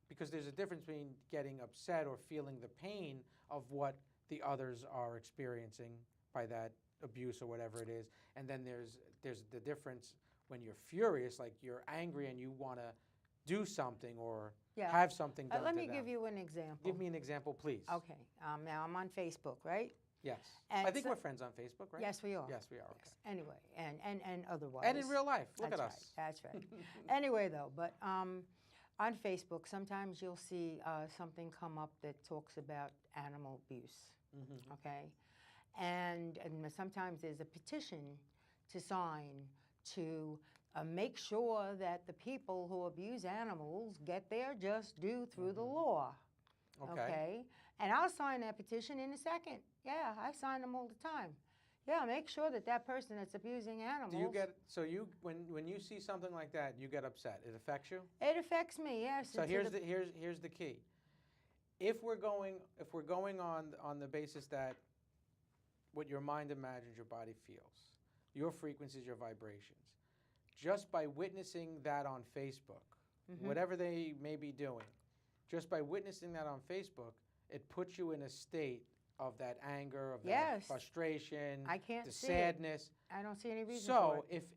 because there's a difference between getting upset or feeling the pain of what the others are experiencing by that abuse or whatever it is, and then there's the difference when you're furious, like you're angry and you want to do something or have something done Let to me them. give you an example. Give me an example, please. Okay. Now I'm on Facebook, right? Yes. And I think we're friends on Facebook, right? Yes, we are. Yes, we are. Okay. Yes. Anyway, and otherwise. And in real life, look at us. That's right. Anyway, though, but on Facebook, sometimes you'll see something come up that talks about animal abuse. Mm-hmm. Okay, and sometimes there's a petition to sign to make sure that the people who abuse animals get their just due through the law. Okay. And I'll sign that petition in a second. Yeah, I sign them all the time. Yeah, make sure that person that's abusing animals. Do you get when you see something like that, you get upset? It affects you? It affects me, yes. So here's the key. If we're going on the basis that what your mind imagines, your body feels, your frequencies, your vibrations, just by witnessing that on Facebook, whatever they may be doing, just by witnessing that on Facebook, it puts you in a state of that anger, of that frustration, I can't the see sadness. I don't see any reason So for it.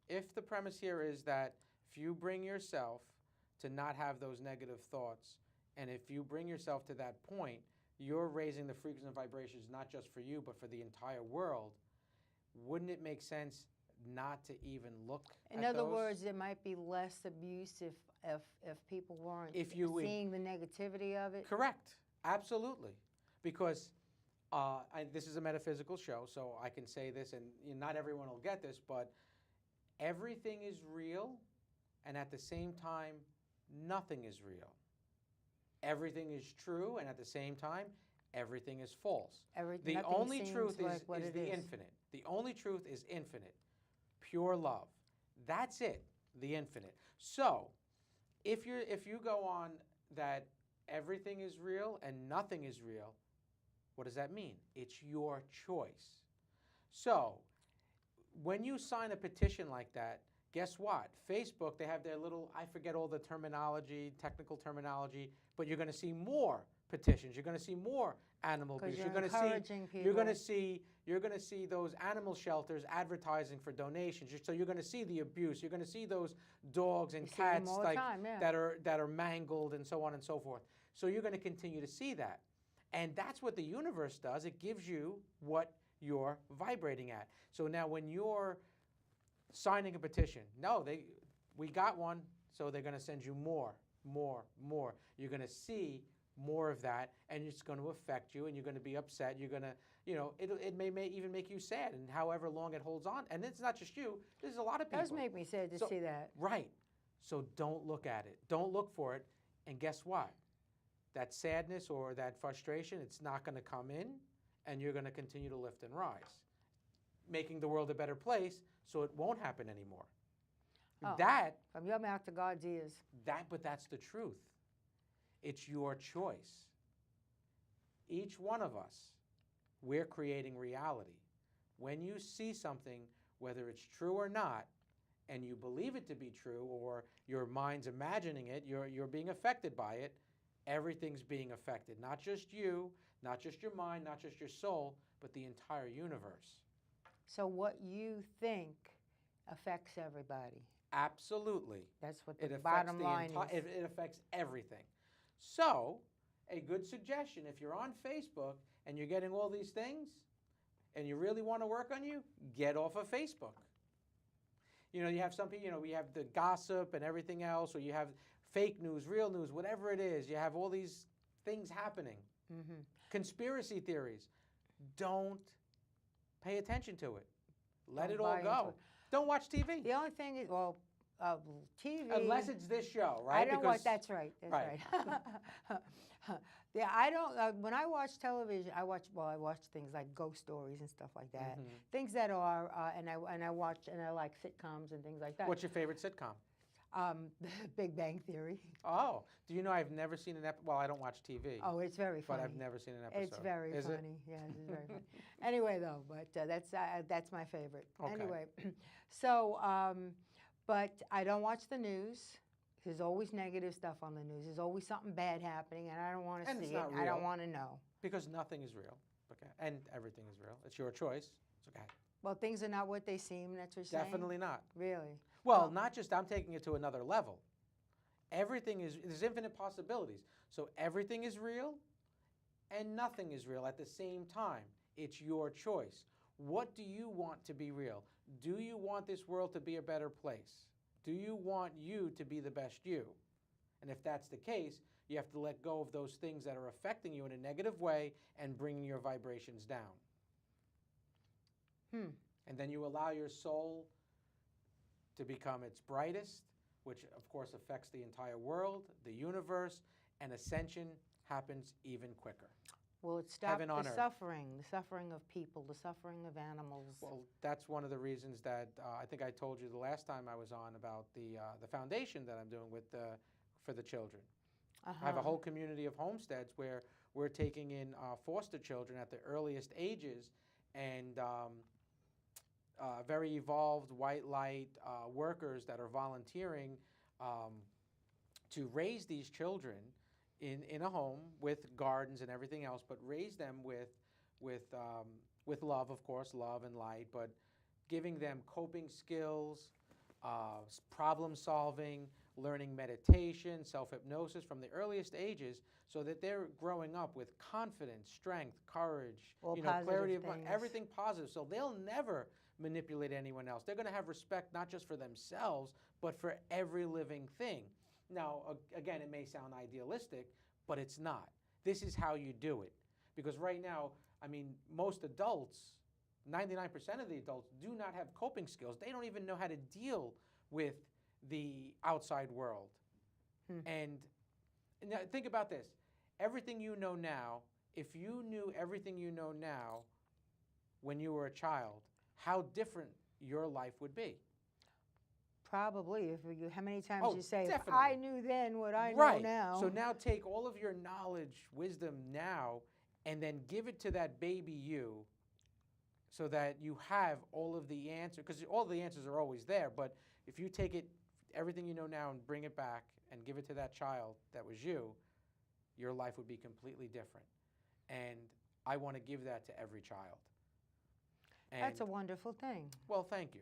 if the premise here is that if you bring yourself to not have those negative thoughts, and if you bring yourself to that point, you're raising the frequency and vibrations not just for you, but for the entire world. Wouldn't it make sense not to even look at those? In other words, there might be less abuse if people weren't seeing the negativity of it? Correct. Absolutely. Because this is a metaphysical show, so I can say this, and not everyone will get this, but everything is real, and at the same time, nothing is real. everything is true, and at the same time, everything is false. The Nothing only seems truth like what is it the is. infinite. The only truth is infinite, pure love. That's it, the infinite. So, if you go on that everything is real and nothing is real, what does that mean? It's your choice. So, when you sign a petition like that, guess what? Facebook, they have their little, I forget all the terminology, technical terminology, but you're going to see more petitions. You're going to see more animal abuse. Because you're going to encouraging see, people. you're going to see those animal shelters advertising for donations. So you're going to see the abuse. You're going to see those dogs and You see them cats all the like time, yeah. that are mangled and so on and so forth. So you're going to continue to see that. And that's what the universe does. It gives you what you're vibrating at. So now when you're signing a petition, we got one, so they're going to send you more. You're going to see more of that, and it's going to affect you, and you're going to be upset. You're going to, it may even make you sad, and however long it holds on. And it's not just you. There's a lot of people. It does make me sad to see that. Right. So don't look at it. Don't look for it. And guess what? That sadness or that frustration, it's not going to come in, and you're going to continue to lift and rise, making the world a better place so it won't happen anymore. Oh, That, from your mouth to God's ears. but that's the truth. It's your choice. Each one of us, we're creating reality. When you see something, whether it's true or not, and you believe it to be true, or your mind's imagining it, you're being affected by it, everything's being affected. Not just you, not just your mind, not just your soul, but the entire universe. So what you think affects everybody. Absolutely. That's what the bottom line is. It affects everything. So, a good suggestion, if you're on Facebook and you're getting all these things and you really want to work on you, get off of Facebook. You have some people, we have the gossip and everything else, or you have fake news, real news, whatever it is. You have all these things happening. Mm-hmm. Conspiracy theories. Don't pay attention to it. Let Don't it all buy go. into it. Don't watch TV. The only thing is, TV. Unless it's this show, right? I don't watch. That's right. That's Right. right. Yeah, I don't. When I watch television, I watch things like ghost stories and stuff like that. Mhm. Things that are, and I watch, and I like sitcoms and things like that. What's your favorite sitcom? Big Bang Theory. Oh, do you know I've never seen an episode? Well, I don't watch TV. Oh, it's very funny. But I've never seen an episode. It's very Is it? funny. Yes, it's very funny. Anyway, though, but that's my favorite. Okay. Anyway, so but I don't watch the news. There's always negative stuff on the news. There's always something bad happening, and I don't want to And see it's it. not I don't real. want to know. Because nothing is real. Okay. And everything is real. It's your choice. It's okay. Well, things are not what they seem. That's what you're saying. Definitely not. Really. Well, not just, I'm taking it to another level. There's infinite possibilities. So everything is real and nothing is real at the same time. It's your choice. What do you want to be real? Do you want this world to be a better place? Do you want you to be the best you? And if that's the case, you have to let go of those things that are affecting you in a negative way and bringing your vibrations down. And then you allow your soul to become its brightest, which of course affects the entire world, the universe, and ascension happens even quicker. Will it stop Heaven on the earth. suffering of people, the suffering of animals? Well, that's one of the reasons that I think I told you the last time I was on about the foundation that I'm doing with for the children. I have a whole community of homesteads where we're taking in foster children at the earliest ages, and very evolved white light workers that are volunteering to raise these children in a home with gardens and everything else, but raise them with love, of course, love and light, but giving them coping skills, problem solving, learning meditation, self-hypnosis from the earliest ages, so that they're growing up with confidence, strength, courage, clarity of mind, everything positive. So they'll never manipulate anyone else. They're going to have respect not just for themselves, but for every living thing. Now, again, it may sound idealistic, but it's not. This is how you do it. Because right now, I mean, most adults, 99% of the adults, do not have coping skills. They don't even know how to deal with the outside world. And Now, think about this. Everything you know now, if you knew everything you know now when you were a child, how different your life would be. Probably. If you, how many times Oh, you say, definitely. if I knew then what I know Right. now. So now take all of your knowledge, wisdom now, and then give it to that baby you so that you have all of the answers, because all the answers are always there, but if you take it, everything you know now, and bring it back and give it to that child that was you, your life would be completely different. And I want to give that to every child. And, That's a wonderful thing. well, thank you.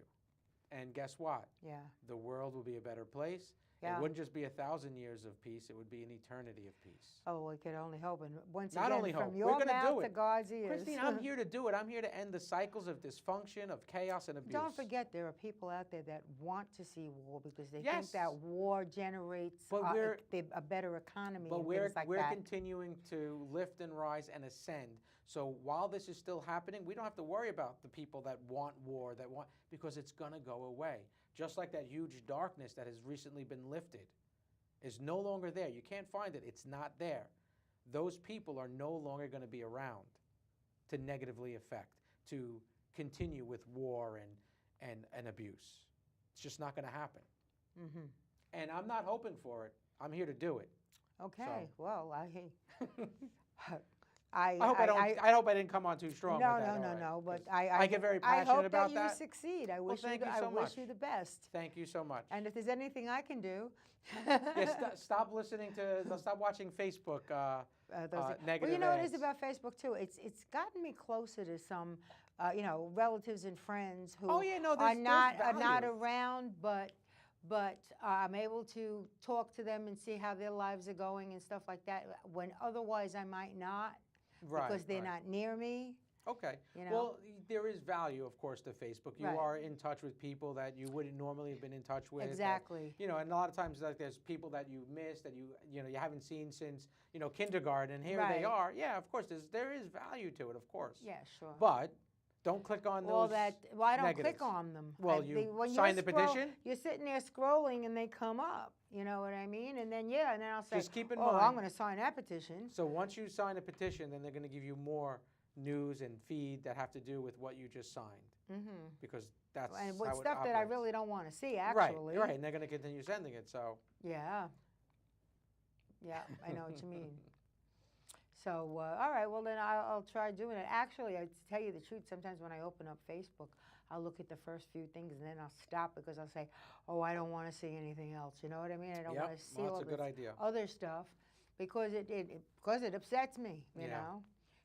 And guess what? Yeah. The world will be a better place. Yeah. It wouldn't just be 1,000 years of peace, it would be an eternity of peace. Oh, we could only hope. And once Not again, only from hope. We're your gonna mouth do to it. God's ears. Christine, I'm here to do it. I'm here to end the cycles of dysfunction, of chaos, and abuse. Don't forget, there are people out there that want to see war because they think Yes. that war generates But a better economy But and we're, things like we're that. continuing to lift and rise and ascend. So while this is still happening, we don't have to worry about the people that want war, because it's going to go away. Just like that huge darkness that has recently been lifted is no longer there. You can't find it. It's not there. Those people are no longer going to be around to negatively affect, to continue with war and abuse. It's just not going to happen. Mm-hmm. And I'm not hoping for it. I'm here to do it. Okay. So. Well, I hope I didn't come on too strong. No, with that, no, all right, no. But 'cause I get very I passionate hope about that you that. succeed. I wish thank you. you I so wish much. you the best. Thank you so much. And if there's anything I can do, Stop listening to, stop watching Facebook negative well, you know, it is ads. about Facebook too. It's gotten me closer to some, relatives and friends who Oh, yeah, no, are there's not value. around, but I'm able to talk to them and see how their lives are going and stuff like that. When otherwise I might not, Right, because they're right. not near me. Okay. You know? Well, there is value, of course, to Facebook. You Right. are in touch with people that you wouldn't normally have been in touch with. that, Exactly. and a lot of times, like, there's people that you miss that you haven't seen since kindergarten, and here Right. they are. Yeah, of course, there is value to it, of course. Yeah, sure. But don't click on All those. that. Well, I don't negatives. click on them. Well, when sign you're the petition? You're sitting there scrolling, and they come up. You know what I mean? And then and then I'll say, Just keep in I'm mind- going to sign that petition. So once you sign a petition, then they're going to give you more news and feed that have to do with what you just signed, Mm-hmm. because that's And how with it stuff that I operates. really don't want to see, actually. Right, and they're going to continue sending it. So Yeah. Yeah, I know what you mean. So, all right, well, then I'll try doing it. Actually, to tell you the truth, sometimes when I open up Facebook, I'll look at the first few things, and then I'll stop because I'll say, oh, I don't want to see anything else. You know what I mean? I don't Yep. want to see Well, all that's a this good idea. other stuff because it upsets me, you Yeah. know?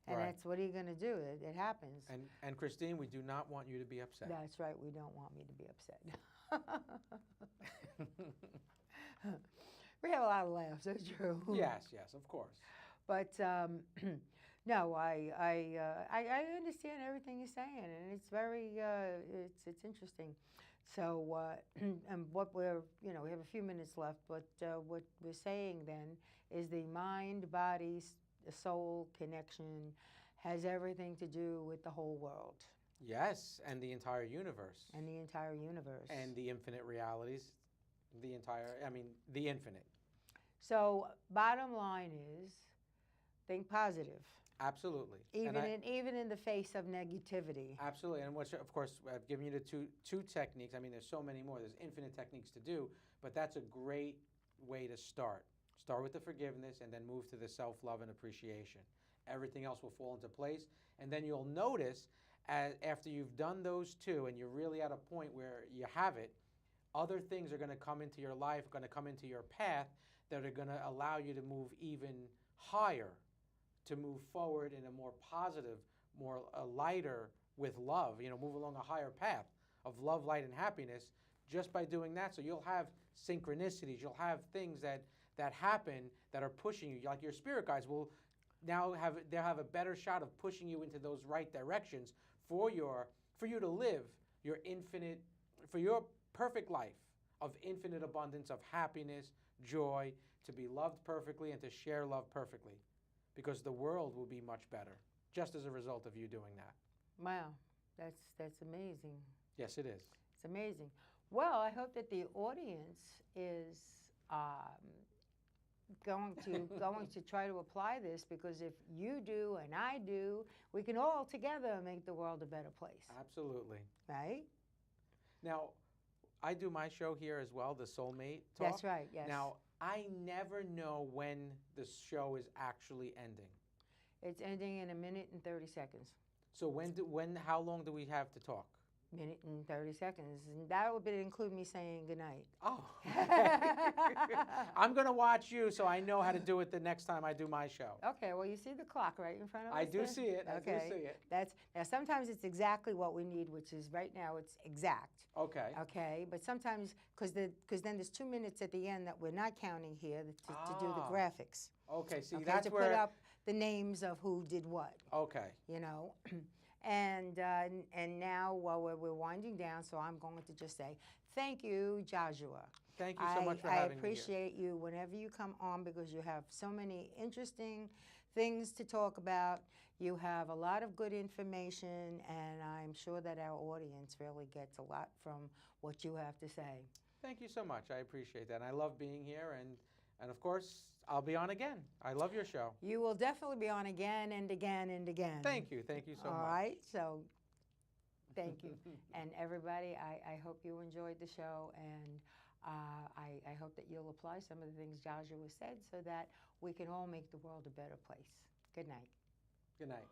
And Right. that's what are you going to do? It happens. And Christine, we do not want you to be upset. That's right. We don't want me to be upset. We have a lot of laughs. That's true. Yes, of course. But no, I understand everything you're saying, and it's very it's interesting. So and what we have a few minutes left, but what we're saying then is the mind, body, soul connection has everything to do with the whole world. Yes, and the entire universe. And the entire universe. And the infinite realities, the infinite. So bottom line is, think positive. Absolutely. Even in the face of negativity. Absolutely, and which, of course, I've given you the two techniques. I mean, there's so many more. There's infinite techniques to do, but that's a great way to start. Start with the forgiveness, and then move to the self-love and appreciation. Everything else will fall into place, and then you'll notice, after you've done those two, and you're really at a point where you have it, other things are going to come into your life, going to come into your path, that are going to allow you to move even higher, to move forward in a more positive, more lighter with love, move along a higher path of love, light, and happiness just by doing that. So you'll have synchronicities, you'll have things that happen that are pushing you, like your spirit guides will now they'll have a better shot of pushing you into those right directions for you to live your perfect life of infinite abundance, of happiness, joy, to be loved perfectly and to share love perfectly, because the world will be much better just as a result of you doing that. Wow, that's amazing. Yes, it is. It's amazing. Well, I hope that the audience is going to try to apply this, because if you do and I do, we can all together make the world a better place, Absolutely. right? Now, I do my show here as well, the Soulmate Talk. That's right, yes. Now, I never know when the show is actually ending. It's ending in 1 minute and 30 seconds. So how long do we have to talk? 1 minute and 30 seconds. And that would include me saying goodnight. Oh, I'm going to watch you so I know how to do it the next time I do my show. Okay, well, you see the clock right in front of us? I do there? see it. Okay. I do see it. Now, sometimes it's exactly what we need, which is right now it's exact. Okay. Okay, but sometimes, because then there's 2 minutes at the end that we're not counting here to do the graphics. Okay, see, Okay, that's to where... put up the names of who did what. Okay. You know, and now while we're winding down, so I'm going to just say thank you, Geozuwa. Thank you so much for having me I appreciate you whenever you come on, because you have so many interesting things to talk about. You have a lot of good information, and I'm sure that our audience really gets a lot from what you have to say. Thank you so much. I appreciate that. And I love being here, and of course, I'll be on again. I love your show. You will definitely be on again and again and again. Thank you. Thank you so much. All right, so thank you. And everybody, I hope you enjoyed the show, and I hope that you'll apply some of the things Geozuwa said so that we can all make the world a better place. Good night. Good night.